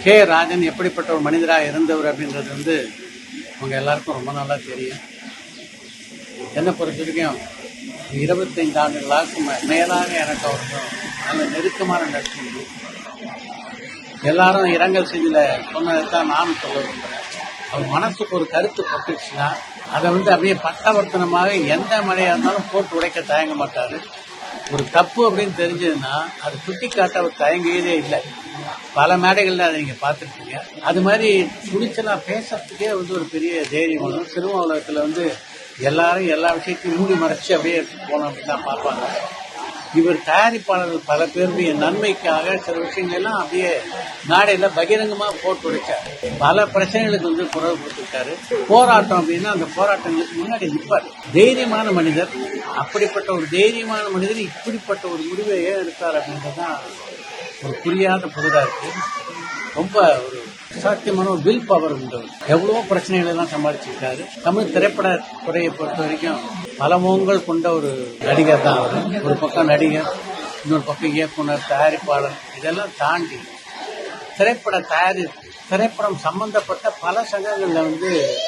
K. Rajan எப்படிப்பட்ட ஒரு மனிதராக இருந்தவர் அப்படின்றது உங்க எல்லாருக்கும் ரொம்ப நல்லா தெரியும். என்னை பொறுத்த வரைக்கும் 25 ஆண்டுகளாக மேலாக எனக்கு அவருக்கும் நல்ல நெருக்கமான நட்பு உண்டு. எல்லாரும் இரங்கல் செய்தியில சொன்னதைத்தான் நானும் சொல்ல விரும்புகிறேன். அவர் மனசுக்கு ஒரு கருத்து பட்டுச்சுன்னா அதை அப்படியே பட்டவர்த்தனமாக எந்த மழையா இருந்தாலும் போட்டு உடைக்க தயங்க மாட்டாரு. ஒரு தப்பு அப்படின்னு தெரிஞ்சதுன்னா அது சுட்டி காட்ட அவர் தயங்கியதே இல்லை. பல மேடைகள்ல அதை நீங்க பார்த்துருக்கீங்க. அது மாதிரி துணிச்சலா பேசுறதுக்கே ஒரு பெரிய தைரியம் வரும். சினிமா உலகத்துல எல்லாரும் எல்லா விஷயத்தையும் மூடி மறைச்சு அப்படியே போனோம் அப்படின்னு தான் பார்ப்பாங்க. இவர் தயாரிப்பாளர்கள் பல பேருடைய நன்மைக்காக சில விஷயங்கள்லாம் அப்படியே நாடையில பகிரங்கமா போட்டு உடைச்சார். பல பிரச்சனைகளுக்கு குரல் கொடுத்துருக்காரு. போராட்டம் அப்படின்னா அந்த போராட்டங்களுக்கு முன்னாடி நிற்பார். தைரியமான மனிதர். அப்படிப்பட்ட ஒரு தைரியமான மனிதர் இப்படிப்பட்ட ஒரு முடிவை ஏன் எடுத்தார் அப்படின்றதுதான் ஒரு புரியாத புதிதா இருக்கு. ரொம்ப ஒரு சாத்தியமான ஒரு வில் பவர் உண்டு. எவ்வளவோ பிரச்சனைகள் எல்லாம் சமாளிச்சிருக்காரு. தமிழ் திரைப்பட துறையை பொறுத்த வரைக்கும் பல முகங்கள் கொண்ட ஒரு நடிகர் தான் அவர். ஒரு பக்கம் நடிகர், இன்னொரு பக்கம் இயக்குனர், தயாரிப்பாளர், இதெல்லாம் தாண்டி திரைப்படம் சம்பந்தப்பட்ட பல சங்கங்கள்ல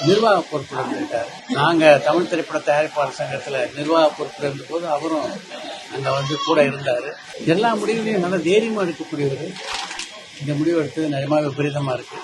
நிர்வாக பொறுப்புல இருந்திருக்காரு. நாங்க தமிழ் திரைப்பட தயாரிப்பாளர் சங்கத்துல நிர்வாக பொறுப்புல இருந்த போது அவரும் அங்க கூட இருந்தாரு. எல்லா முடிவுலையும் நல்ல தைரியமா இருக்கக்கூடியவர். இந்த முடிவு எடுத்தது நிஜமாக விபரீதமா இருக்கு.